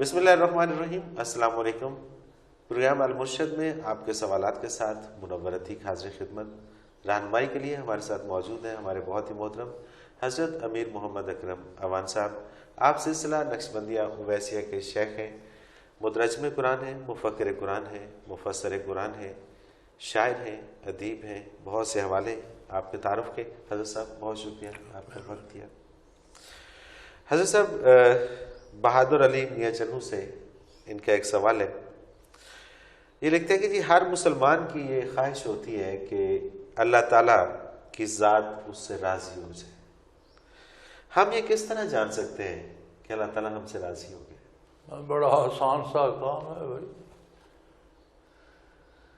بسم اللہ الرحمن الرحیم۔ السلام علیکم۔ پروگرام المرشد میں آپ کے سوالات کے ساتھ منور عتیق حاضر خدمت رہنمائی کے لیے ہمارے ساتھ موجود ہیں ہمارے بہت ہی محترم حضرت امیر محمد اکرم اوان صاحب۔ آپ سلسلہ نقشبندیہ اویسیہ کے شیخ ہیں، مترجم قرآن ہیں، مفکر قرآن ہیں، مفسر قرآن ہیں، شاعر ہیں، ادیب ہیں، بہت سے حوالے آپ کے تعارف کے۔ حضرت صاحب بہت شکریہ آپ نے وقت دیا۔ حضرت صاحب بہادر علی میاں چنو سے ان کا ایک سوال ہے، یہ لکھتے ہیں کہ جی ہر مسلمان کی یہ خواہش ہوتی ہے کہ اللہ تعالیٰ کی ذات اس سے راضی ہو جائے، ہم یہ کس طرح جان سکتے ہیں کہ اللہ تعالیٰ ہم سے راضی ہو گئے؟ بڑا آسان سا کام ہے بھائی۔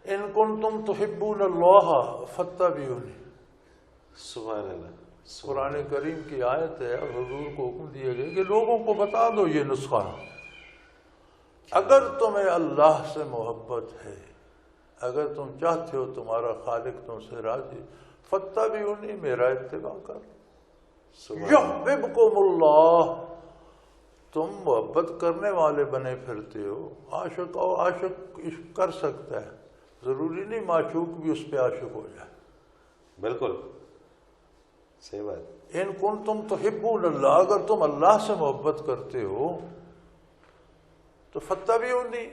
ان کنتم تحبون اللہ فاتبعونی، سبحان اللہ۔ قرآن کریم کی آیت ہے، اور حضور کو حکم دیا گیا کہ لوگوں کو بتا دو یہ نسخہ، اگر تمہیں اللہ سے محبت ہے، اگر تم چاہتے ہو تمہارا خالق تم سے راضی، فاتبعونی، میرا اتباع کرو، یحببکم اللہ، تم محبت کرنے والے بنے پھرتے ہو۔ عاشق اور عاشق عشق کر سکتا ہے، ضروری نہیں معشوق بھی اس پہ عاشق ہو جائے۔ بالکل صحیح بات۔ ان کنتم تحبون اللہ، اگر تم اللہ سے محبت کرتے ہو تو فاتبعونی،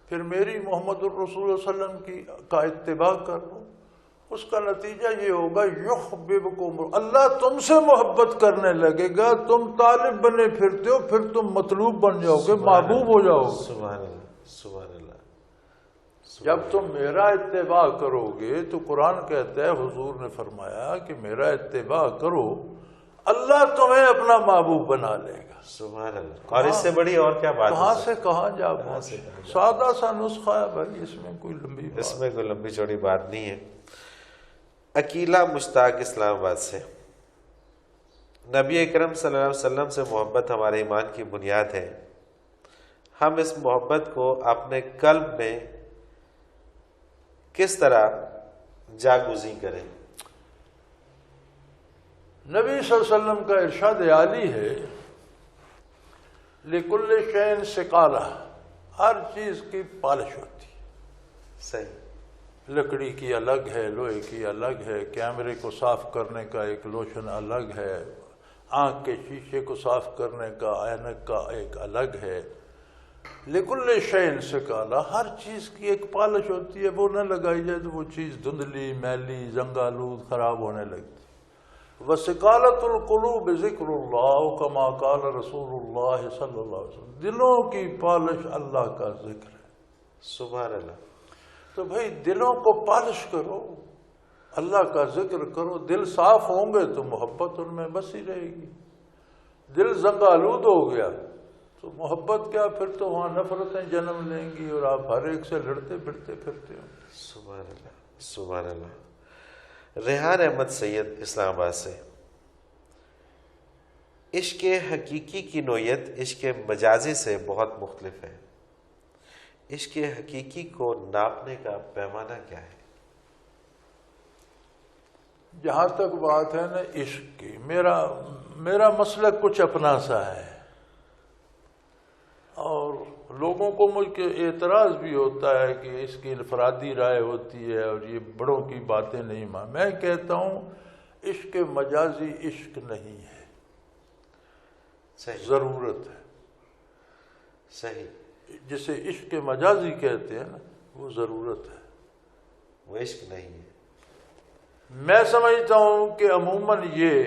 پھر میری محمد الرسول صلی اللہ علیہ وسلم کا اتباع کر لو۔ اس کا نتیجہ یہ ہوگا یحببکم، اللہ تم سے محبت کرنے لگے گا، تم طالب بنے پھرتے ہو، پھر تم مطلوب بن جاؤ گے، محبوب ہو جاؤ گے۔ سبحان اللہ، سبحان اللہ۔ جب تم میرا اتباع کرو گے تو قرآن کہتا ہے، حضور نے فرمایا کہ میرا اتباع کرو، اللہ تمہیں اپنا محبوب بنا لے گا۔ سبحان اللہ۔ اور اس سے بڑی اور کیا بات ہے؟ کہاں سے کہاں جا پہنچے، سادہ سا نسخہ ہے بھائی، اس میں کوئی لمبی بات، اس میں کوئی لمبی چوڑی بات نہیں ہے۔ عقیلہ مشتاق اسلام آباد سے، نبی اکرم صلی اللہ علیہ وسلم سے محبت ہمارے ایمان کی بنیاد ہے، ہم اس محبت کو اپنے قلب میں کس طرح جاگوزی کریں؟ نبی صلی اللہ علیہ وسلم کا ارشاد عالی ہے، لِكُلِّ شَيْءٍ سِقَالَةٌ، ہر چیز کی پالش ہوتی ہے۔ صحیح۔ لکڑی کی الگ ہے، لوہے کی الگ ہے، کیمرے کو صاف کرنے کا ایک لوشن الگ ہے، آنکھ کے شیشے کو صاف کرنے کا اینک کا ایک الگ ہے۔ لِكُلِّ شَيْءٍ سِقَالَةٌ، ہر چیز کی ایک پالش ہوتی ہے، وہ نہ لگائی جائے تو وہ چیز دھندلی، میلی، زنگ آلود، خراب ہونے لگتی۔ وَسِقَالَةُ الْقُلُوبِ ذِكْرُ اللَّهِ كَمَا قَالَ رسول اللہ صلی اللہ علیہ وسلم، دلوں کی پالش اللہ کا ذکر ہے۔ سبحان اللہ۔ تو بھائی دلوں کو پالش کرو، اللہ کا ذکر کرو، دل صاف ہوں گے تو محبت ان میں بسی رہے گی۔ دل زنگ آلود ہو گیا تو محبت کیا، پھر تو وہاں نفرتیں جنم لیں گی اور آپ ہر ایک سے لڑتے پھرتے پھرتے ہو۔ سبحان اللہ، سبحان اللہ۔ ریحان احمد سید اسلام آباد سے، عشق حقیقی کی نوعیت عشق مجازی سے بہت مختلف ہے، عشق حقیقی کو ناپنے کا پیمانہ کیا ہے؟ جہاں تک بات ہے نا عشق کی، میرا مسلک کچھ اپنا سا ہے، اور لوگوں کو مجھ کے اعتراض بھی ہوتا ہے کہ اس کی انفرادی رائے ہوتی ہے اور یہ بڑوں کی باتیں نہیں میں کہتا ہوں عشق مجازی عشق نہیں ہے، صحیح، ضرورت ہے۔ صحیح، جسے عشق مجازی کہتے ہیں نا، وہ ضرورت ہے، وہ عشق نہیں ہے۔ میں سمجھتا ہوں کہ عموماً یہ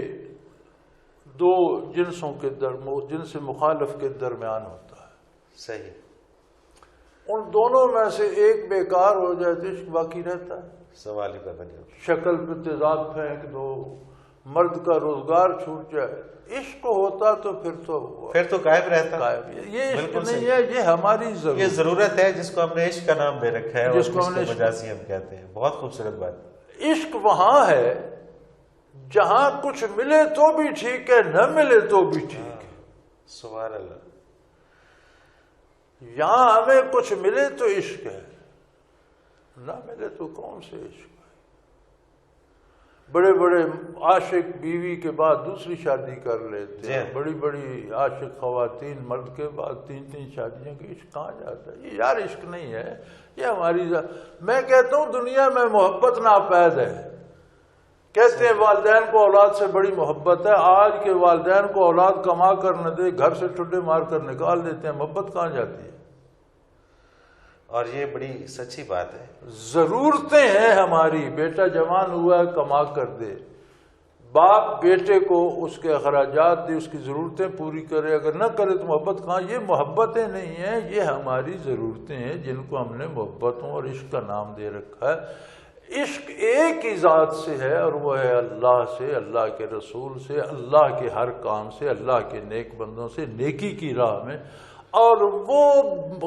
دو جنسوں کے جنس مخالف کے درمیان ہوتا ہے، صحیح، ان دونوں میں سے ایک بیکار ہو جائے تو عشق باقی رہتا ہے۔ سوال ہی پیدا نہیں ہوتا۔ شکل پہ تیزاب پھینک دو، مرد کا روزگار چھوٹ جائے، عشق ہوتا تو پھر تو قائم رہتا۔ قائم ہے۔ یہ عشق نہیں ہے، یہ ہماری یہ ضرورت ہے جس کو ہم نے عشق کا نام دے رکھا ہے، جس کو ہم نے مجازی ہم کہتے ہیں۔ بہت خوبصورت بات۔ عشق وہاں ہے جہاں کچھ ملے تو بھی ٹھیک ہے، نہ ملے تو بھی ٹھیک ہے۔ سبحان اللہ۔ یہاں ہمیں کچھ ملے تو عشق ہے، نہ ملے تو کون سے عشق ہے۔ بڑے بڑے عاشق بیوی کے بعد دوسری شادی کر لیتے ہیں، بڑی بڑی عاشق خواتین مرد کے بعد 3 شادیوں کے عشق کہاں جاتا ہے؟ یہ یار عشق نہیں ہے، یہ ہماری میں کہتا ہوں دنیا میں محبت ناپید ہے۔ کہتے ہیں والدین کو اولاد سے بڑی محبت ہے، آج کے والدین کو اولاد کما کر نہ دے گھر سے ٹھڈے مار کر نکال دیتے ہیں، محبت کہاں جاتی ہے؟ اور یہ بڑی سچی بات ہے۔ ضرورتیں ہیں ہماری، بیٹا جوان ہوا ہے کما کر دے، باپ بیٹے کو اس کے اخراجات دے، اس کی ضرورتیں پوری کرے، اگر نہ کرے تو محبت کہاں؟ یہ محبتیں نہیں ہیں، یہ ہماری ضرورتیں ہیں جن کو ہم نے محبتوں اور عشق کا نام دے رکھا ہے۔ عشق ایک ہی ذات سے ہے اور وہ ہے اللہ سے، اللہ کے رسول سے، اللہ کے ہر کام سے، اللہ کے نیک بندوں سے، نیکی کی راہ میں، اور وہ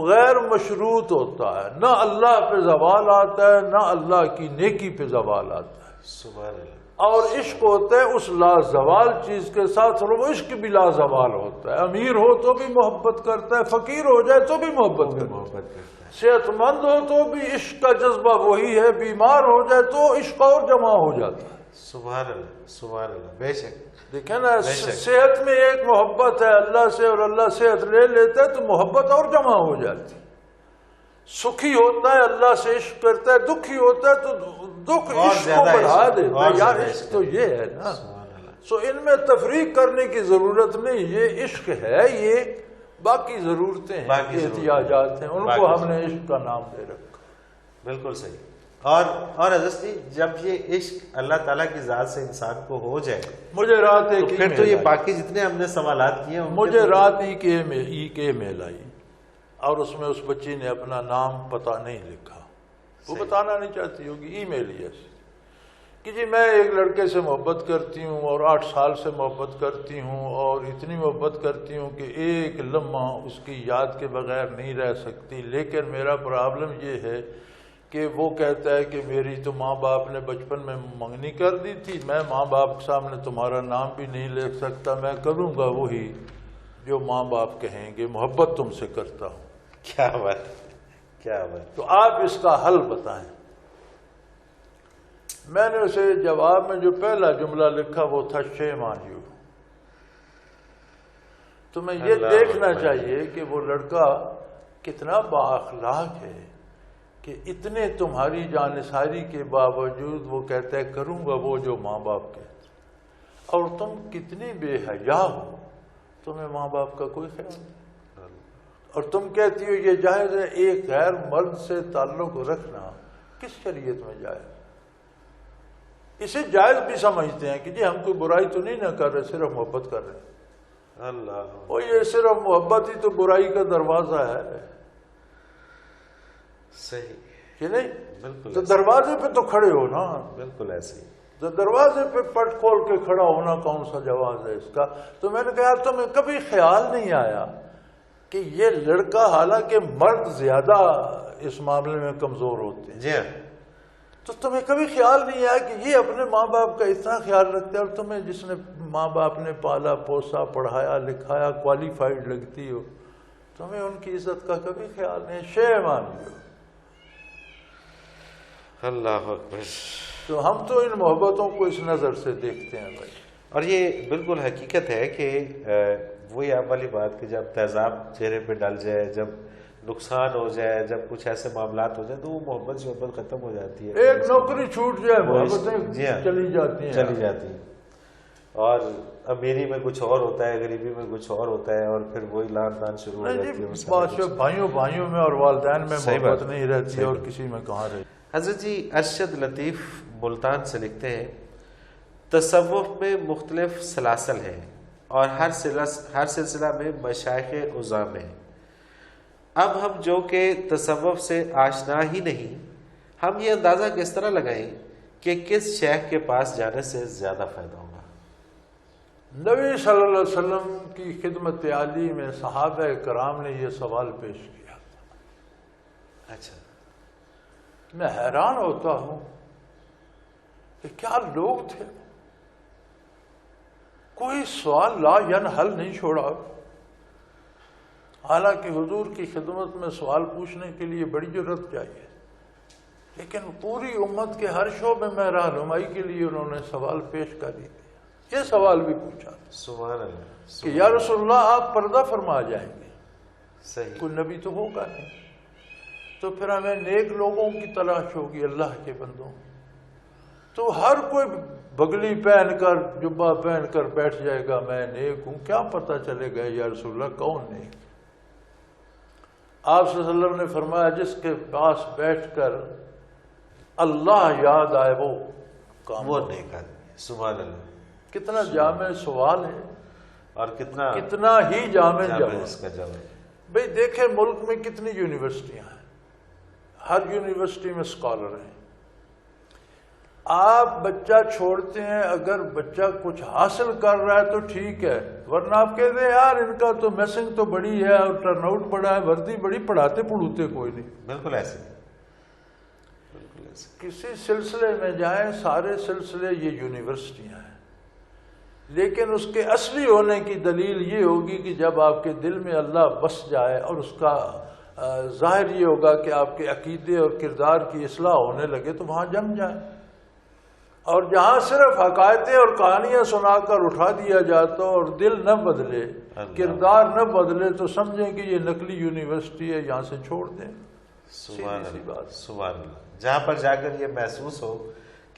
غیر مشروط ہوتا ہے، نہ اللہ پہ زوال آتا ہے نہ اللہ کی نیکی پہ زوال آتا ہے۔ سبحان اللہ۔ اور عشق ہوتا ہے اس لازوال چیز کے ساتھ، اور وہ عشق بھی لازوال ہوتا ہے، امیر ہو تو بھی محبت کرتا ہے، فقیر ہو جائے تو بھی محبت کرتا ہے، صحت مند ہو تو بھی عشق کا جذبہ وہی ہے، بیمار ہو جائے تو عشق اور جمع ہو جاتا ہے۔ سبحان اللہ، سبحان اللہ، بے شک۔ دیکھیں نا، صحت میں ایک محبت ہے اللہ سے اور اللہ صحت لے لیتا ہے تو محبت اور جمع ہو جاتی ہے۔ سکھی ہوتا ہے اللہ سے عشق کرتا ہے، دکھی ہوتا ہے تو دکھ عشق کو بڑھا دیتا ہے۔ یار عشق تو یہ ہے نا، سو ان میں تفریق کرنے کی ضرورت نہیں، یہ عشق ہے، یہ باقی ضرورتیں ہیں، احتیاجات ہیں، ان کو ہم نے عشق کا نام دے رکھا۔ بالکل صحیح۔ اور حضرت جی جب یہ عشق اللہ تعالیٰ کی ذات سے انسان کو ہو جائے، مجھے رات ایک پھر تو یہ باقی جتنے ہم نے سوالات کیے ہیں، مجھے رات ای کے میل آئی اور اس میں اس بچی نے اپنا نام پتہ نہیں لکھا، وہ بتانا نہیں چاہتی ہوگی، ای میل ہی ایسی کہ جی میں ایک لڑکے سے محبت کرتی ہوں اور 8 سال سے محبت کرتی ہوں، اور اتنی محبت کرتی ہوں کہ ایک لمحہ اس کی یاد کے بغیر نہیں رہ سکتی، لیکن میرا پرابلم یہ ہے کہ وہ کہتا ہے کہ میری تو ماں باپ نے بچپن میں منگنی کر دی تھی، میں ماں باپ کے سامنے تمہارا نام بھی نہیں لکھ سکتا، میں کروں گا وہی جو ماں باپ کہیں گے، محبت تم سے کرتا ہوں۔ کیا بات، کیا بات۔ تو آپ اس کا حل بتائیں۔ میں نے اسے جواب میں جو پہلا جملہ لکھا وہ تھا شیم آن یو۔ تو میں یہ دیکھنا چاہیے کہ وہ لڑکا کتنا با اخلاق ہے کہ اتنے تمہاری جانثاری کے باوجود وہ کہتا ہے کروں گا وہ جو ماں باپ کہتے ہیں، اور تم کتنی بے حیا ہو، تمہیں ماں باپ کا کوئی خیال نہیں، اور تم کہتی ہو یہ جائز ہے ایک غیر مرد سے تعلق رکھنا، کس شریعت میں جائز؟ اسے جائز بھی سمجھتے ہیں کہ جی ہم کوئی برائی تو نہیں نہ کر رہے، صرف محبت کر رہے ہیں۔ اللہ، وہ یہ صرف محبت ہی تو برائی کا دروازہ ہے، صحیح کہ نہیں؟ بالکل۔ تو دروازے پہ تو کھڑے ہو نا، بالکل ایسے ہی۔ تو دروازے پہ پٹ کھول کے کھڑا ہونا کون سا جواز ہے اس کا؟ تو میں نے کہا تمہیں کبھی خیال نہیں آیا کہ یہ لڑکا، حالانکہ مرد زیادہ اس معاملے میں کمزور ہوتے ہیں، جی ہاں، تو تمہیں کبھی خیال نہیں آیا کہ یہ اپنے ماں باپ کا اتنا خیال رکھتے ہیں، اور تمہیں جس نے ماں باپ نے پالا پوسا پڑھایا لکھایا کوالیفائڈ لگتی ہو، تمہیں ان کی عزت کا کبھی خیال نہیں؟ شیم آن یو۔ اللہ اکبر۔ تو ہم تو ان محبتوں کو اس نظر سے دیکھتے ہیں بھائی، اور یہ بالکل حقیقت ہے کہ وہی آپ والی بات کہ جب تیزاب چہرے پہ ڈل جائے، جب نقصان ہو جائے، جب کچھ ایسے معاملات ہو جائیں تو وہ محبت ختم ہو جاتی ہے، ایک نوکری چھوٹ جائے محبتیں جی ہاں، چلی جاتی ہیں، چلی جاتی ہیں، اور امیری میں کچھ اور ہوتا ہے، غریبی میں کچھ اور ہوتا ہے، اور پھر وہی لان تان شروع ہو جاتی ہے۔ بادشاہ بھائیوں میں اور والدین میں محبت نہیں رہتی اور کسی میں کہاں رہتی۔ حضرت جی ارشد لطیف ملتان سے لکھتے ہیں، تصوف میں مختلف سلاسل ہیں اور ہر سلسلہ میں مشائخ عظام ہیں۔ اب ہم جو کہ تصوف سے آشنا ہی نہیں، ہم یہ اندازہ کس طرح لگائیں کہ کس شیخ کے پاس جانے سے زیادہ فائدہ ہوگا؟ نبی صلی اللہ علیہ وسلم کی خدمت عالی میں صحابہ کرام نے یہ سوال پیش کیا۔ اچھا، میں حیران ہوتا ہوں کہ کیا لوگ تھے، کوئی سوال لا ینحل نہیں چھوڑا، حالانکہ حضور کی خدمت میں سوال پوچھنے کے لیے بڑی جرات چاہیے، لیکن پوری امت کے ہر شعبے میں رہنمائی کے لیے انہوں نے سوال پیش کر ہی دیا۔ یہ سوال بھی پوچھا سبحان اللہ، کہ یا رسول اللہ آپ پردہ فرما جائیں گے، صحیح، کوئی نبی تو ہوگا نہیں، تو پھر ہمیں نیک لوگوں کی تلاش ہوگی، اللہ کے بندوں۔ تو ہر کوئی بگلی پہن کر جبہ پہن کر بیٹھ جائے گا میں نیک ہوں، کیا پتہ چلے گا یا رسول اللہ کون نیک؟ آپ صلی اللہ علیہ وسلم نے فرمایا جس کے پاس بیٹھ کر اللہ یاد آئے وہ کام وہ نیک آدمی، سبحان اللہ۔ کتنا جامع سوال ہے اور کتنا ہی جامع جواب۔ اس کا جواب، بھئی دیکھیں ملک میں کتنی یونیورسٹیاں ہیں، ہر یونیورسٹی میں اسکالر ہیں۔ آپ بچہ چھوڑتے ہیں، اگر بچہ کچھ حاصل کر رہا ہے تو ٹھیک ہے، ورنہ آپ کہتے ہیں یار ان کا تو میسنگ تو بڑی ہے اور ٹرن آؤٹ بڑا ہے، وردی بڑی، پڑھاتے پڑھوتے کوئی نہیں۔ بالکل ایسے، بالکل ایسے۔ کسی سلسلے میں جائیں، سارے سلسلے یہ یونیورسٹیاں ہیں، لیکن اس کے اصلی ہونے کی دلیل یہ ہوگی کہ جب آپ کے دل میں اللہ بس جائے، اور اس کا ظاہر یہ ہوگا کہ آپ کے عقیدے اور کردار کی اصلاح ہونے لگے تو وہاں جم جائیں۔ اور جہاں صرف حکایتیں اور کہانیاں سنا کر اٹھا دیا جاتا اور دل نہ بدلے، کردار نہ بدلے، تو سمجھیں کہ یہ نقلی یونیورسٹی ہے، یہاں سے چھوڑ دیں۔ سبحان سی اللہ، بات۔ سبحان اللہ۔ جہاں پر جا کر یہ محسوس ہو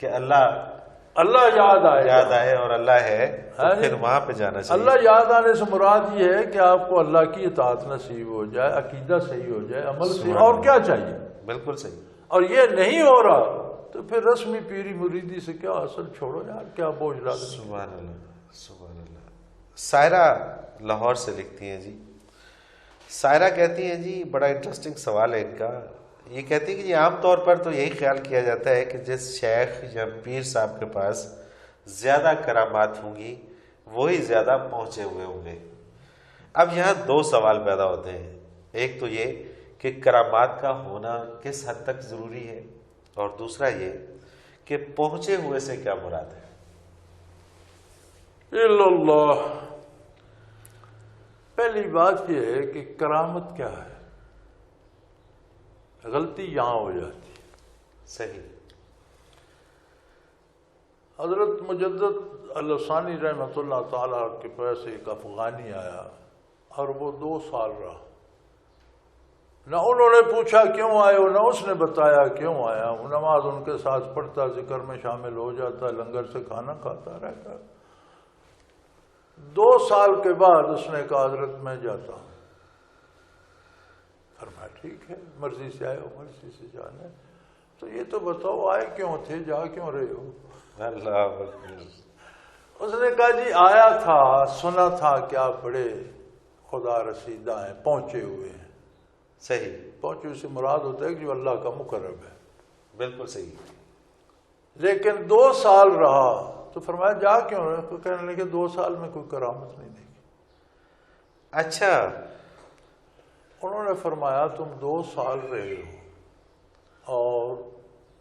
کہ اللہ یاد آئے اور اللہ ہے، تو پھر وہاں پہ جانا چاہیے۔ اللہ یاد آنے سے مراد یہ ہے کہ آپ کو اللہ کی اطاعت نصیب ہو جائے، عقیدہ صحیح ہو جائے، عمل صحیح، اور کیا چاہیے؟ بالکل صحیح۔ اور یہ نہیں ہو رہا تو پھر رسمی پیری مریدی سے کیا اصل، چھوڑو یار، کیا بوجھ لا دیں۔ سبحان اللہ، سبحان اللہ۔ سائرہ لاہور سے لکھتی ہیں جی، سائرہ کہتی ہیں جی، بڑا انٹرسٹنگ سوال ہے ان کا۔ یہ کہتی ہیں کہ عام طور پر تو یہی خیال کیا جاتا ہے کہ جس شیخ یا پیر صاحب کے پاس زیادہ کرامات ہوں گی وہی زیادہ پہنچے ہوئے ہوں گے۔ اب یہاں دو سوال پیدا ہوتے ہیں، ایک تو یہ کہ کرامات کا ہونا کس حد تک ضروری ہے، اور دوسرا یہ کہ پہنچے ہوئے سے کیا مراد ہے۔ اللہ، پہلی بات یہ ہے کہ کرامت کیا ہے، غلطی یہاں ہو جاتی ہے۔ صحیح۔ حضرت مجدد الثانی رحمۃ اللہ تعالیٰ کے پاس ایک افغانی آیا اور وہ 2 سال رہا، نہ انہوں نے پوچھا کیوں آئے ہو، نہ اس نے بتایا کیوں آیا، وہ نماز ان کے ساتھ پڑھتا، ذکر میں شامل ہو جاتا، لنگر سے کھانا کھاتا رہتا۔ 2 سال کے بعد اس نے کہا حضرت میں جاتا ہوں۔ فرمایا ٹھیک ہے، مرضی سے آئے ہو مرضی سے جانا ہے، تو یہ تو بتاؤ آئے کیوں تھے، جا کیوں رہے ہو؟ اللہ اکبر۔ اس نے کہا جی آیا تھا، سنا تھا کہ آپ بڑے خدا رسیدہ ہیں، پہنچے ہوئے ہیں۔ صحیح، پہنچے سے مراد ہوتا ہے کہ جو اللہ کا مقرب ہے۔ بالکل صحیح۔ لیکن 2 سال رہا تو فرمایا جا کیوں رہے؟ تو کہنے لگے 2 سال میں کوئی کرامت نہیں دیکھی۔ اچھا، انہوں نے فرمایا تم 2 سال رہے ہو اور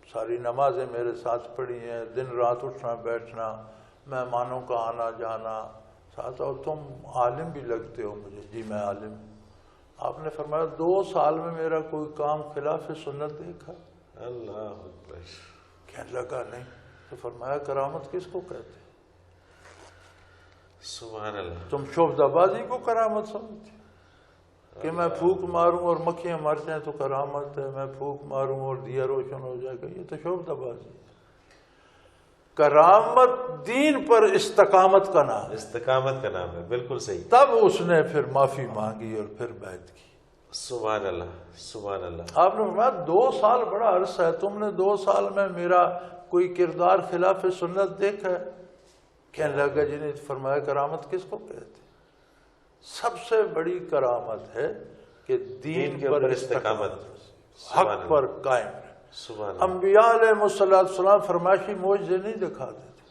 ساری نمازیں میرے ساتھ پڑھی ہیں، دن رات اٹھنا بیٹھنا، مہمانوں کا آنا جانا ساتھ، اور تم عالم بھی لگتے ہو مجھے۔ جی میں عالم ہوں۔ آپ نے فرمایا 2 سال میں میرا کوئی کام خلاف سنت دیکھا؟ اللہ اکبر۔ کہنے لگا نہیں۔ تو فرمایا کرامت کس کو کہتے؟ سبحان اللہ۔ تم شعبدہ بازی کو کرامت سمجھتے کہ میں پھونک ماروں اور مکھیاں مر جائیں تو کرامت ہے، میں پھونک ماروں اور دیا روشن ہو جائے گا، یہ تو شعبدہ بازی ہے۔ کرامت دین پر استقامت کا نام ہے، استقامت کا نام ہے، بالکل صحیح۔ تب اس نے پھر معافی مانگی اور پھر بیعت کی۔ سبحان اللہ، سبحان اللہ۔ آپ نے فرمایا 2 سال بڑا عرصہ ہے، تم نے 2 سال میں میرا کوئی کردار خلاف سنت دیکھا ہے؟ کہنے لگا جی نے فرمایا کرامت کس کو کہتے؟ سب سے بڑی کرامت ہے کہ دین پر استقامت، حق پر قائم رہے۔ انبیاء علیہ السلام فرمائشی معجزے نہیں دکھاتے تھے۔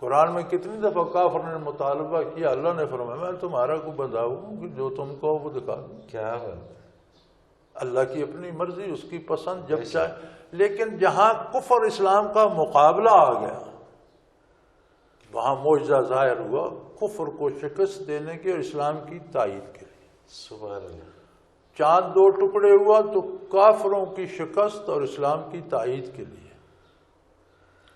قرآن میں کتنی دفعہ کافر نے مطالبہ کیا، اللہ نے فرمایا میں تمہارا کو بندہ ہوں کہ جو تم کہو وہ دکھا دوں۔ کیا بات، اللہ کی اپنی مرضی، اس کی پسند جب چاہے۔ لیکن جہاں کفر اسلام کا مقابلہ آ گیا وہاں معجزہ ظاہر ہوا کفر کو شکست دینے کے اور اسلام کی تائید کے لیے۔ سبحان اللہ۔ چاند دو ٹکڑے ہوا تو کافروں کی شکست اور اسلام کی تائید کے لیے،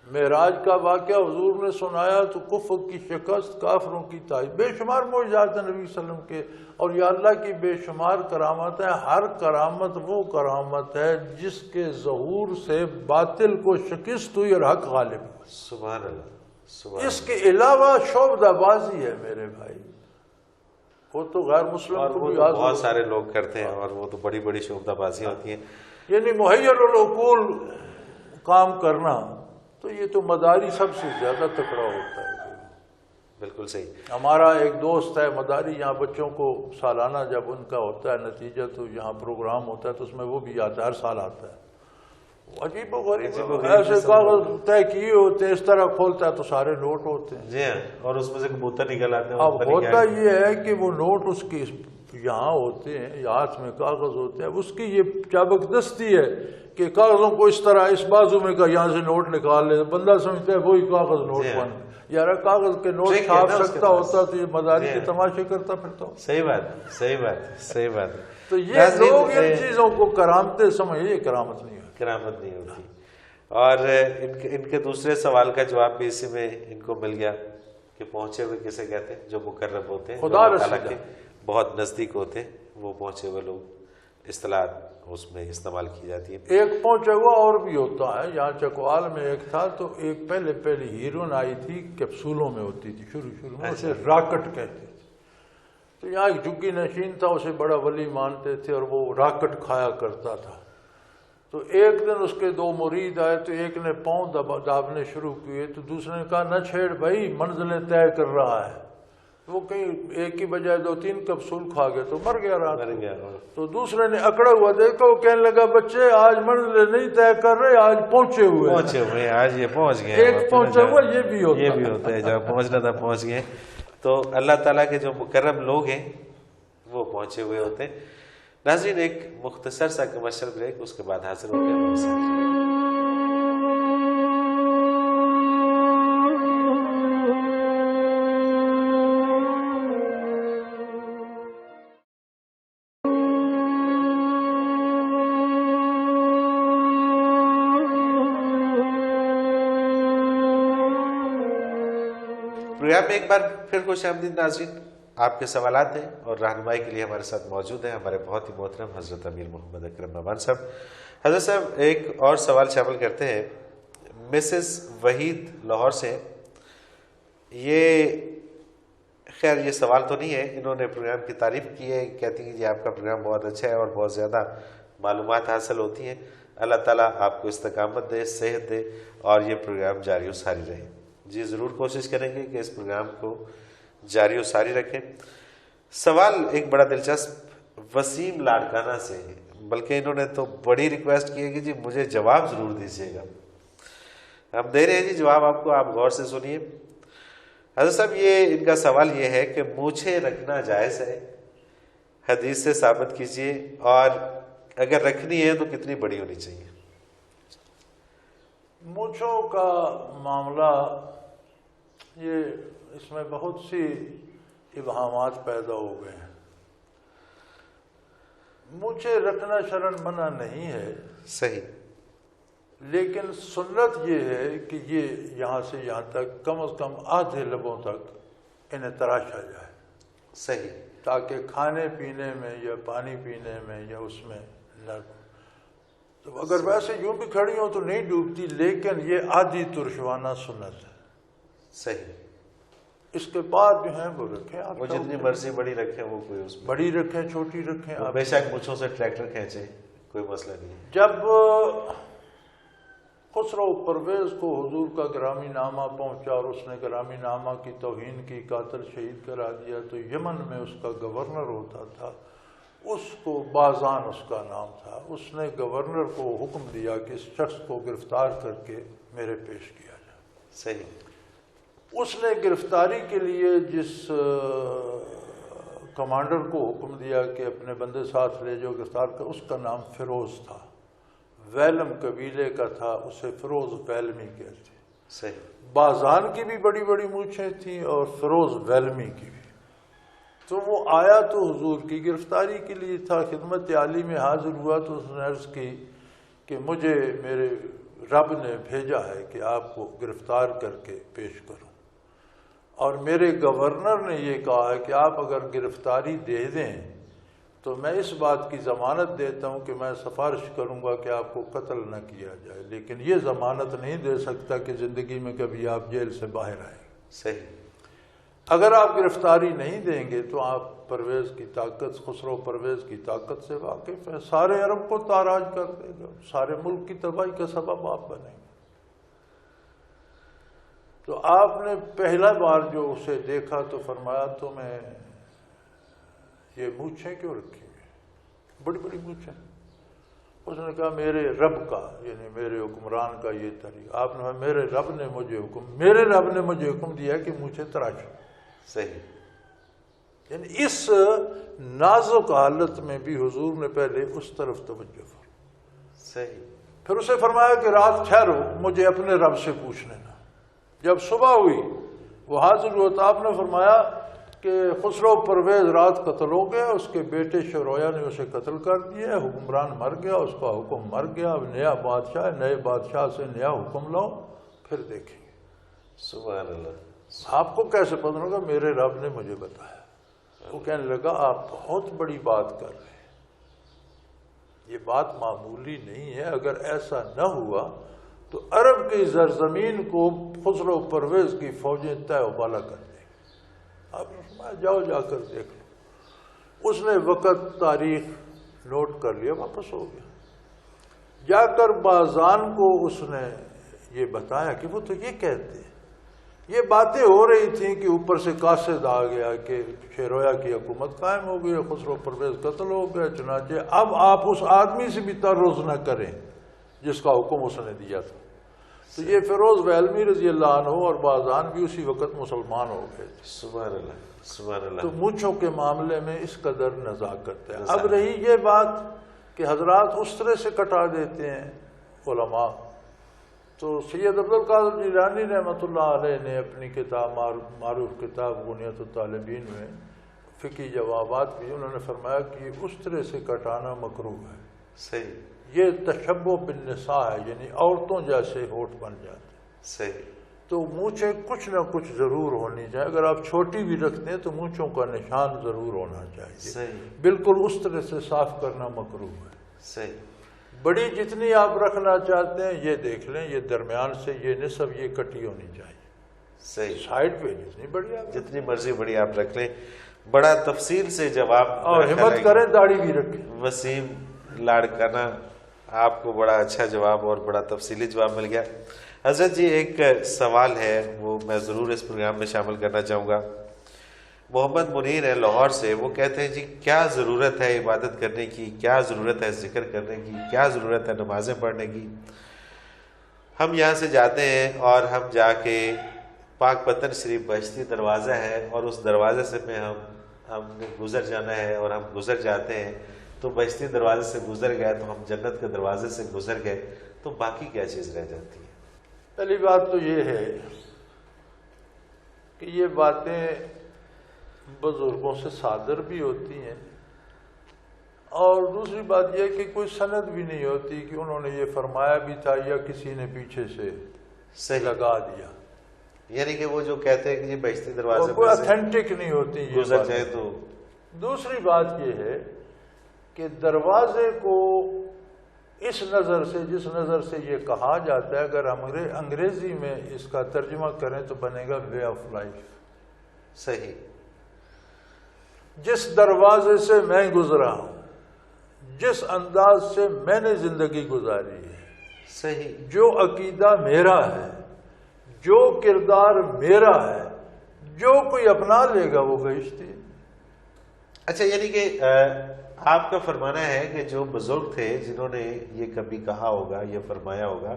معراج کا واقعہ حضور نے سنایا تو کفر کی شکست، کافروں کی تائید، بے شمار معجزات ہیں نبی صلی اللہ علیہ وسلم کے، اور یا اللہ کی بے شمار کرامت ہے۔ ہر کرامت وہ کرامت ہے جس کے ظہور سے باطل کو شکست ہوئی اور حق غالب ہوا۔ سبحان اللہ، سبحان اس کے علاوہ شعبدہ بازی ہے میرے بھائی، وہ تو غیر مسلم اور کو وہ بھی تو یاد بہت سارے لوگ کرتے ہیں، اور وہ تو بڑی بڑی شعبدہ بازیاں ہوتی ہیں۔ یعنی محیر العقول کام کرنا، تو یہ تو مداری سب سے زیادہ تکڑا ہوتا ہے۔ بالکل صحیح۔ ہمارا ایک دوست ہے مداری، یہاں بچوں کو سالانہ جب ان کا ہوتا ہے نتیجہ تو یہاں پروگرام ہوتا ہے تو اس میں وہ بھی آتا ہے، ہر سال آتا ہے۔ عجیب و غریب ایسے کاغذ طے کیے ہوتے ہیں، اس طرح کھولتا ہے تو سارے نوٹ ہوتے ہیں۔ جی ہاں، اور اس میں سے کبوتر نکل آتے ہیں۔ اب ہوتا یہ ہے کہ وہ نوٹ اس کی یہاں ہوتے ہیں، ہاتھ میں کاغذ ہوتے ہیں، اس کی یہ چابک دستی ہے کہ کاغذوں کو اس طرح اس بازو میں کا یہاں سے نوٹ نکال لے، بندہ سمجھتا ہے وہی کاغذ نوٹ بن، یار کاغذ کے نوٹ چھاپ سکتا ہوتا تو یہ مداری کے تماشے کرتا پھرتا ہوں۔ صحیح بات، صحیح بات، صحیح بات۔ تو یہ لوگ ان چیزوں کو کرامتیں سمجھ، یہ کرامت نہیں ہے، کرامت نہیں ہوتی۔ اور ان کے دوسرے سوال کا جواب بھی اسی میں ان کو مل گیا کہ پہنچے ہوئے کسے کہتے ہیں؟ جو مقرب ہوتے ہیں، خدا جو رسول اللہ کے بہت نزدیک ہوتے ہیں، وہ پہنچے ہوئے لوگ اصطلاح اس میں استعمال کی جاتی ہے۔ ایک پہنچا ہوا اور بھی ہوتا ہے، یہاں چکوال میں ایک تھا تو ایک پہلی ہیرون آئی تھی، کیپسولوں میں ہوتی تھی شروع میں، اسے راکٹ کہتے تھے۔ تو یہاں ایک جھگی نشین تھا، اسے بڑا ولی مانتے تھے اور وہ راکٹ کھایا کرتا تھا۔ تو ایک دن اس کے دو مرید آئے تو ایک نے پاؤں دابنے شروع کیے تو دوسرے نے کہا نہ چھیڑ بھائی، منزلیں طے کر رہا ہے۔ وہ کہیں ایک کی بجائے 2-3 کیپسول کھا گئے تو مر گیا رات کو۔ تو دوسرے نے اکڑا ہوا دیکھا، وہ کہنے لگا بچے آج منزلیں نہیں طے کر رہے، آج پہنچے ہوئے، آج یہ پہنچ گئے۔ ایک پہنچا ہوا یہ بھی ہوتا ہے، جب پہنچنا تھا پہنچ گئے۔ تو اللہ تعالیٰ کے جو مکرم لوگ ہیں وہ پہنچے ہوئے ہوتے ہیں۔ ناظرین، ایک مختصر سا کمرشل بریک، اس کے بعد حاضر ہوتے ہیں ہمارے ساتھ۔ پروگرام میں ایک بار پھر خوش آمدید ناظرین، آپ کے سوالات ہیں اور رہنمائی کے لیے ہمارے ساتھ موجود ہیں ہمارے بہت ہی محترم حضرت امیر محمد اکرم نعمان صاحب۔ حضرت صاحب ایک اور سوال شامل کرتے ہیں، مسز وحید لاہور سے۔ یہ خیر یہ سوال تو نہیں ہے، انہوں نے پروگرام کی تعریف کی ہے، کہتی ہیں جی آپ کا پروگرام بہت اچھا ہے اور بہت زیادہ معلومات حاصل ہوتی ہیں، اللہ تعالیٰ آپ کو استقامت دے، صحت دے اور یہ پروگرام جاری و ساری رہے۔ جی ضرور کوشش کریں گے کہ اس پروگرام کو جاری و ساری رکھیں۔ سوال ایک بڑا دلچسپ وسیم لاڑکانہ سے ہے، بلکہ انہوں نے تو بڑی ریکویسٹ کی ہے کہ جی مجھے جواب ضرور دیجیے گا۔ ہم دے رہے ہیں جی جواب آپ کو، آپ غور سے سنیے۔ حضرت صاحب یہ ان کا سوال یہ ہے کہ مونچھیں رکھنا جائز ہے؟ حدیث سے ثابت کیجیے، اور اگر رکھنی ہے تو کتنی بڑی ہونی چاہیے؟ مونچھوں کا معاملہ یہ اس میں بہت سی ابہامات پیدا ہو گئے ہیں۔ مونچھیں رکھنا شرعاً منع نہیں ہے، صحیح، لیکن سنت یہ ہے کہ یہ یہاں سے یہاں تک کم از کم آدھے لبوں تک انہیں تراشا جائے، صحیح، تاکہ کھانے پینے میں یا پانی پینے میں یا اس میں نہ، تو اگر ویسے یوں بھی کھڑی ہوں تو نہیں ڈوبتی، لیکن یہ آدھی ترشوانہ سنت ہے۔ صحیح، اس کے بعد جو ہیں وہ رکھیں، آپ وہ جتنی مرضی بڑی رکھیں، وہ کوئی اس میں بڑی رکھیں چھوٹی رکھیں، آپ بے شک مجھوں سے ٹریکٹر کھینچیں، کوئی مسئلہ نہیں ہے۔ جب خسرو پرویز کو حضور کا گرامی نامہ پہنچا اور اس نے گرامی نامہ کی توہین کی، قاتل شہید کرا دیا، تو یمن میں اس کا گورنر ہوتا تھا، اس کو بازان اس کا نام تھا، اس نے گورنر کو حکم دیا کہ اس شخص کو گرفتار کر کے میرے پیش کیا جائے۔ صحیح، اس نے گرفتاری کے لیے جس کمانڈر کو حکم دیا کہ اپنے بندے ساتھ لے جاؤ گرفتار کر، اس کا نام فیروز تھا، ویلم قبیلے کا تھا، اسے فیروز ویلمی کہتے۔ صحیح، بازان کی بھی بڑی بڑی مونچھیں تھیں اور فیروز ویلمی کی بھی۔ تو وہ آیا تو حضور کی گرفتاری کے لیے تھا، خدمت عالی میں حاضر ہوا تو اس نے عرض کی کہ مجھے میرے رب نے بھیجا ہے کہ آپ کو گرفتار کر کے پیش کروں، اور میرے گورنر نے یہ کہا ہے کہ آپ اگر گرفتاری دے دیں تو میں اس بات کی ضمانت دیتا ہوں کہ میں سفارش کروں گا کہ آپ کو قتل نہ کیا جائے، لیکن یہ ضمانت نہیں دے سکتا کہ زندگی میں کبھی آپ جیل سے باہر آئیں۔ صحیح۔ اگر آپ گرفتاری نہیں دیں گے تو آپ پرویز کی طاقت، خسرو پرویز کی طاقت سے واقف ہیں، سارے عرب کو تاراج کر دے گا، سارے ملک کی تباہی کا سبب آپ بنیں گے۔ تو آپ نے پہلا بار جو اسے دیکھا تو فرمایا تمہیں یہ مونچھیں کیوں رکھی ہوئی، بڑی بڑی مونچھیں؟ اس نے کہا میرے رب کا، یعنی میرے حکمران کا یہ طریقہ۔ آپ نے میرے رب نے مجھے حکم دیا کہ مونچھیں تراشو۔ صحیح۔ یعنی اس نازک حالت میں بھی حضور نے پہلے اس طرف توجہ فرمائی۔ صحیح۔ پھر اسے فرمایا کہ رات ٹھہرو، مجھے اپنے رب سے پوچھ لینا۔ جب صبح ہوئی وہ حاضر ہوا تو آپ نے فرمایا کہ خسرو پرویز رات قتل ہو گیا، اس کے بیٹے شرویا نے اسے قتل کر دیا، حکمران مر گیا، اس کا حکم مر گیا، اب نیا بادشاہ، نئے بادشاہ سے نیا حکم لاؤ، پھر دیکھیں گے۔ سبحان اللہ۔ آپ کو کیسے پتہ ہوگا؟ میرے رب نے مجھے بتایا۔ وہ کہنے لگا آپ بہت بڑی بات کر رہے ہیں، یہ بات معمولی نہیں ہے، اگر ایسا نہ ہوا تو عرب کی زرزمین کو خسرو پرویز کی فوجیں طے و بالا کر دیں گے۔ آپ نے فرمایا جاؤ جا کر دیکھ لو۔ اس نے وقت تاریخ نوٹ کر لیا، واپس ہو گیا۔ جا کر بازان کو اس نے یہ بتایا کہ وہ تو یہ کہتے ہیں، یہ باتیں ہو رہی تھیں کہ اوپر سے قاصد آ گیا کہ شیرویا کی حکومت قائم ہو گئی، خسرو پرویز قتل ہو گیا، چنانچہ اب آپ اس آدمی سے بھی تعرض نہ کریں جس کا حکم اس نے دیا تھا۔ تو یہ فیروز ویلمی رضی اللہ عنہ اور بازان بھی اسی وقت مسلمان ہو گئے تھے۔ سبحان اللہ، سبحان اللہ۔ تو مونچھوں کے معاملے میں اس قدر نزاکت ہے۔ اب رہی یہ بات کہ حضرات اس طرح سے کٹا دیتے ہیں علماء، تو سید عبدالقادر جیلانی رحمۃ اللہ علیہ نے اپنی کتاب معروف کتاب غنیت الطالبین میں فقہی جوابات بھی انہوں نے فرمایا کہ اس طرح سے کٹانا مکروہ ہے۔ صحیح۔ یہ تشبہ بالنساء ہے، یعنی عورتوں جیسے ہونٹ بن جاتے ہیں۔ صحیح۔ تو مونچھیں کچھ نہ کچھ ضرور ہونی چاہیے، اگر آپ چھوٹی بھی رکھتے ہیں تو مونچھوں کا نشان ضرور ہونا چاہیے۔ صحیح۔ بالکل اس طرح سے صاف کرنا مکروہ ہے۔ صحیح۔ بڑی جتنی آپ رکھنا چاہتے ہیں یہ دیکھ لیں، یہ درمیان سے یہ نصف یہ کٹی ہونی چاہیے۔ صحیح۔ سائڈ پہ جتنی بڑی آپ جتنی مرضی بڑی آپ رکھ لیں۔ بڑا تفصیل سے جواب، اور ہمت کریں داڑھی بھی رکھیں۔ وسیم لاڑکانہ، آپ کو بڑا اچھا جواب اور بڑا تفصیلی جواب مل گیا۔ حضرت جی ایک سوال ہے وہ میں ضرور اس پروگرام میں شامل کرنا چاہوں گا۔ محمد منیر ہے لاہور سے، وہ کہتے ہیں جی کیا ضرورت ہے عبادت کرنے کی، کیا ضرورت ہے ذکر کرنے کی، کیا ضرورت ہے نمازیں پڑھنے کی؟ ہم یہاں سے جاتے ہیں اور ہم جا کے پاک پتن شریف بہشتی دروازہ ہے اور اس دروازے سے میں ہم نے گزر جانا ہے اور ہم گزر جاتے ہیں تو بہشتی دروازے سے گزر گئے تو ہم جنت کے دروازے سے گزر گئے، تو باقی کیا چیز رہ جاتی ہے؟ پہلی بات تو یہ ہے کہ یہ باتیں بزرگوں سے صادر بھی ہوتی ہیں، اور دوسری بات یہ کہ کوئی سند بھی نہیں ہوتی کہ انہوں نے یہ فرمایا بھی تھا یا کسی نے پیچھے سے لگا دیا، یعنی کہ وہ جو کہتے ہیں کہ یہ بہشتی دروازے کوئی اتھینٹک نہیں ہوتی یہ گزر جائے تو۔ دوسری بات یہ ہے کہ دروازے کو اس نظر سے، جس نظر سے یہ کہا جاتا ہے، اگر انگریزی میں اس کا ترجمہ کریں تو بنے گا وے آف لائف۔ صحیح۔ جس دروازے سے میں گزرا ہوں، جس انداز سے میں نے زندگی گزاری ہے، صحیح، جو عقیدہ میرا ہے، جو کردار میرا ہے، جو کوئی اپنا لے گا وہ بہشتی۔ اچھا، یعنی کہ آپ کا فرمانا ہے کہ جو بزرگ تھے جنہوں نے یہ کبھی کہا ہوگا، یہ فرمایا ہوگا،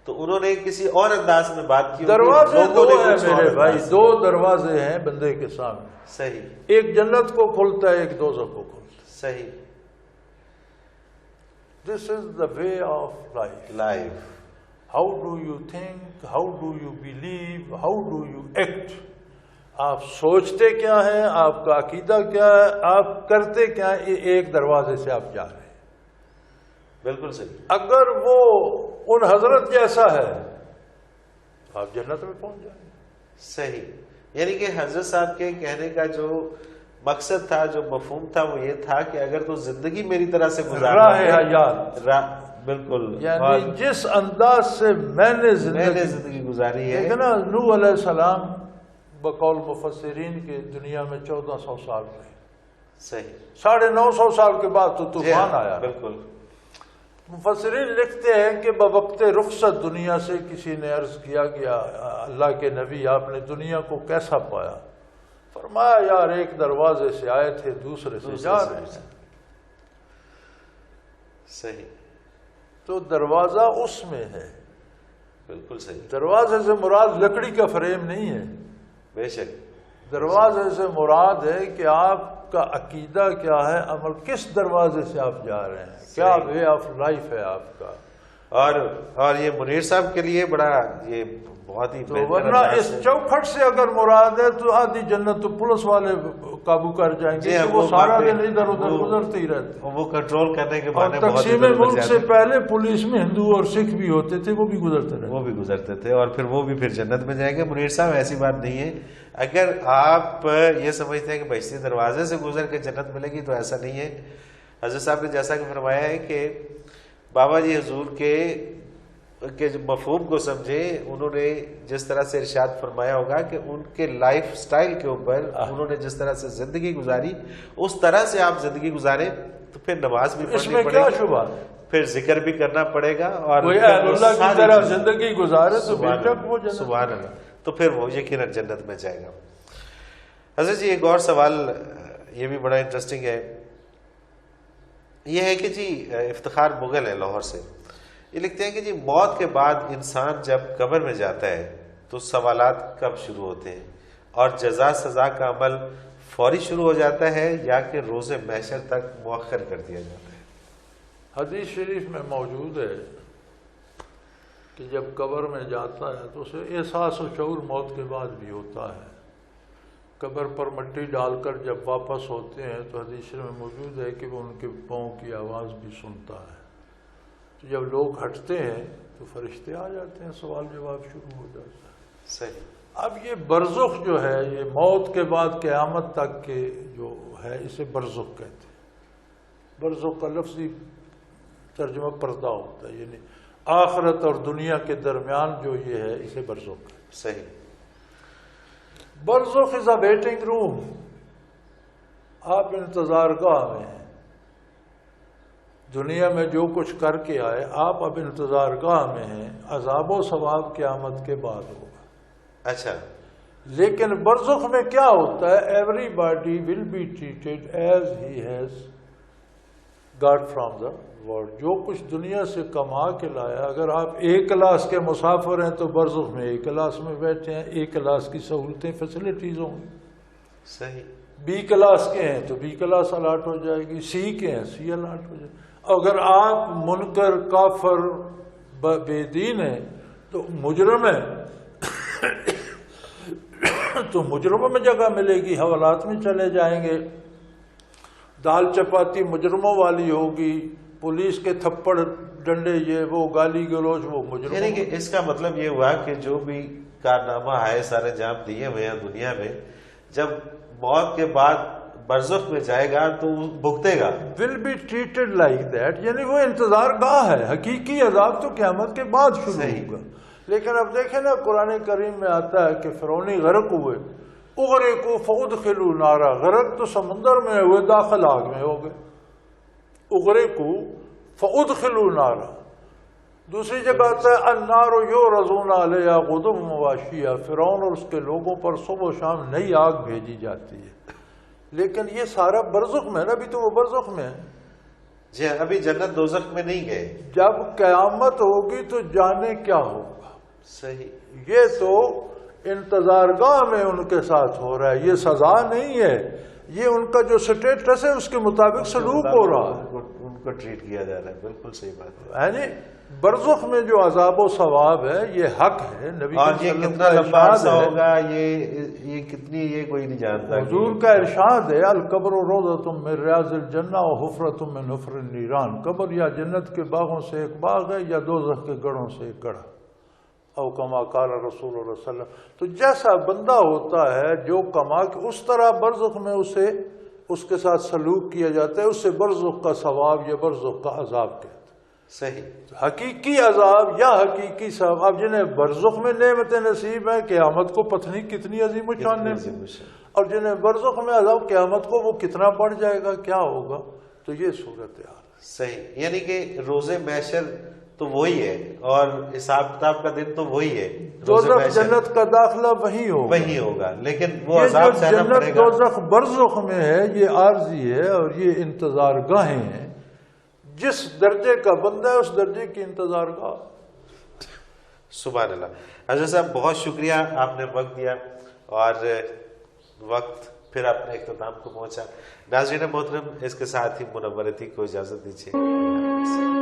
تو انہوں نے کسی اور انداز میں بات کی، دروازے دو ہیں میرے بھائی، دو دروازے ہیں بندے کے سامنے۔ صحیح۔ ایک جنت کو کھلتا ہے، ایک دوزخ کو کھلتا ہے۔ صحیح۔ This is the way of life. How do you think? How do you believe? How do you act? آپ سوچتے کیا ہیں، آپ کا عقیدہ کیا ہے، آپ کرتے کیا ہیں، یہ ایک دروازے سے آپ جا رہے ہیں۔ بالکل صحیح۔ اگر وہ ان حضرت جیسا ہے تو آپ جنت میں پہنچ جائیں گے۔ صحیح، یعنی کہ حضرت صاحب کے کہنے کا جو مقصد تھا، جو مفہوم تھا، وہ یہ تھا کہ اگر تو زندگی میری طرح سے راہ حیات، بالکل، یعنی جس انداز سے میں نے زندگی گزاری ہے۔ لیکن نوح علیہ السلام بقول مفسرین کے دنیا میں 1400 سال رہے، صحیح، 950 سال کے بعد تو طوفان آیا۔ بالکل، مفسرین لکھتے ہیں کہ بوقت رخصت دنیا سے کسی نے عرض کیا کہ اللہ کے نبی آپ نے دنیا کو کیسا پایا؟ فرمایا یار ایک دروازے سے آئے تھے دوسرے سے جا رہے ہیں۔ صحیح، تو دروازہ اس میں ہے۔ بالکل صحیح۔ دروازے سے مراد لکڑی کا فریم نہیں ہے، بے شک، دروازے سے مراد ہے کہ آپ کا عقیدہ کیا ہے، عمل کس دروازے سے آپ جا رہے ہیں، کیا وے آف لائف ہے آپ کا۔ اور یہ منیر صاحب کے لیے بڑا یہ بہت ہی تو ورنہ اس چوکھٹ سے اگر مراد ہے تو آدھی جنت تو پولیس والے قابو کر جائیں گے، وہ سارا دن ادھر ادھر گزرتے ہی رہتے ہیں۔ وہ کنٹرول کرنے کے اور تقسیم ملک سے پہلے پولیس میں ہندو اور سکھ بھی ہوتے تھے، وہ بھی گزرتے تھے، اور پھر وہ بھی پھر جنت میں جائیں گے۔ منیر صاحب ایسی بات نہیں ہے، اگر آپ یہ سمجھتے ہیں کہ بہشتی دروازے سے گزر کے جنت ملے گی تو ایسا نہیں ہے۔ حضرت صاحب نے جیسا کہ فرمایا ہے کہ بابا جی حضور کے مفہوم کو سمجھیں، انہوں نے جس طرح سے ارشاد فرمایا ہوگا کہ ان کے لائف سٹائل کے اوپر انہوں نے جس طرح سے زندگی گزاری، اس طرح سے آپ زندگی گزاریں تو پھر نماز بھی پڑھنی پڑے گی، پھر ذکر بھی کرنا پڑے گا، اور اللہ کی طرح زندگی گزارے تو بے شک وہ جنت، سبحان اللہ، تو پھر وہ یقیناً جنت میں جائے گا۔ حضرت جی ایک اور سوال یہ بھی بڑا انٹرسٹنگ ہے، یہ ہے کہ جی افتخار مغل ہے لاہور سے، یہ لکھتے ہیں کہ جی موت کے بعد انسان جب قبر میں جاتا ہے تو سوالات کب شروع ہوتے ہیں، اور جزا سزا کا عمل فوری شروع ہو جاتا ہے یا کہ روز محشر تک مؤخر کر دیا جاتا ہے؟ حدیث شریف میں موجود ہے کہ جب قبر میں جاتا ہے تو اسے احساس و شعور موت کے بعد بھی ہوتا ہے۔ قبر پر مٹی ڈال کر جب واپس ہوتے ہیں تو حدیث شریف میں موجود ہے کہ وہ ان کے پاؤں کی آواز بھی سنتا ہے۔ تو جب لوگ ہٹتے ہیں تو فرشتے آ جاتے ہیں، سوال جواب شروع ہو جاتا ہے۔ صحیح۔ اب یہ برزخ جو ہے، یہ موت کے بعد قیامت تک کے جو ہے، اسے برزخ کہتے ہیں۔ برزخ کا لفظی ترجمہ پردہ ہوتا ہے، یعنی آخرت اور دنیا کے درمیان جو یہ ہے اسے برزخ کہتے ہیں۔ صحیح۔ برزخ از اے ویٹنگ روم، آپ انتظار گاہ میں ہیں، دنیا میں جو کچھ کر کے آئے آپ اب انتظار گاہ میں ہیں، عذاب و ثواب قیامت کے بعد ہوگا۔ اچھا، لیکن برزخ میں کیا ہوتا ہے؟ Everybody will be treated as he has got from the world. جو کچھ دنیا سے کما کے لایا، اگر آپ ایک کلاس کے مسافر ہیں تو برزخ میں ایک کلاس میں بیٹھے ہیں، ایک کلاس کی سہولتیں فیسلٹیز ہوں گی۔ صحیح۔ بی کلاس کے ہیں تو بی کلاس الاٹ ہو جائے گی، سی کے ہیں سی الاٹ ہو جائے گی۔ اگر آپ منکر کافر بے دین ہیں تو مجرم ہیں تو مجرموں میں جگہ ملے گی، حوالات میں چلے جائیں گے، دال چپاتی مجرموں والی ہوگی، پولیس کے تھپڑ ڈنڈے یہ وہ گالی گلوچ وہ مجرم۔ یعنی کہ اس کا مطلب یہ ہوا کہ جو بھی کارنامہ ہے سارے انجام دیے ہوئے ہیں دنیا میں، جب موت کے بعد برزخ میں جائے گا تو بھگتے گا۔ Will be treated like that, یعنی وہ انتظار گاہ ہے، حقیقی عذاب تو قیامت کے بعد شروع ہوگا۔ لیکن اب دیکھیں نا قرآن کریم میں آتا ہے کہ فرعونی غرق ہوئے، اغرقوا فادخلوا نارا، غرق تو سمندر میں ہوئے، داخل آگ میں ہو گئے، اغرقوا فادخلوا نارا۔ دوسری جگہ آتا ہے النار یعرضون علیہا غدوا وعشیا، فرعون اور اس کے لوگوں پر صبح و شام نئی آگ بھیجی جاتی ہے۔ لیکن یہ سارا برزخ میں نا، ابھی تو وہ برزخ میں ہے۔ جی ابھی جنت دوزخ میں نہیں گئے۔ جب قیامت ہوگی تو جانے کیا ہوگا۔ صحیح۔ یہ تو انتظار گاہ میں ان کے ساتھ ہو رہا ہے، یہ سزا نہیں ہے، یہ ان کا جو سٹیٹس ہے اس کے مطابق سلوک ہو رہا ہے، ان کو ٹریٹ کیا جا رہا ہے۔ بالکل صحیح بات ہے جی۔ برزخ میں جو عذاب و ثواب ہے یہ حق ہے، نبی اور صلی یہ اللہ علیہ وسلم کتنا کا لمبا ارشاد عرصہ ہے، ہوگا، یہ کتنی، یہ کوئی نہیں جانتا. حضور کا ارشاد ہے القبر روضۃ من ریاض الجنہ و حفرۃ من حفر النیران، قبر یا جنت کے باغوں سے ایک باغ ہے یا دوزخ کے گڑھوں سے ایک گڑھ. او کما قال رسول اللہ صلی اللہ علیہ وسلم. تو جیسا بندہ ہوتا ہے جو کما کے اس طرح برزخ میں اسے اس کے ساتھ سلوک کیا جاتا ہے، اس سے برزخ کا ثواب یا برزخ کا عذاب کہتے ہیں. صحیح. حقیقی عذاب یا حقیقی ثواب. اب جنہیں برزخ میں نعمت نصیب ہے قیامت کو پتہ نہیں کتنی عظیم و شان نعمت، اور جنہیں برزخ میں عذاب قیامت کو وہ کتنا بڑھ جائے گا، کیا ہوگا. تو یہ صورتحال. صحیح. یعنی کہ روز محشر تو وہی ہے اور حساب کتاب کا دن تو وہی ہے. دوزخ جنت کا داخلہ وہی ہوگا لیکن وہ عذاب سہنا پڑے جنت گا. دوزخ برزخ میں ہے یہ عارضی ہے اور یہ انتظار گاہیں ہیں. جس درجے کا بندہ ہے اس درجے کی انتظار گاہ. سبحان اللہ. حضرت صاحب بہت شکریہ، آپ نے وقت دیا اور وقت پھر اپنے اختتام کو پہنچا. ناظرین محترم، اس کے ساتھ ہی منورتی کو اجازت دیجیے.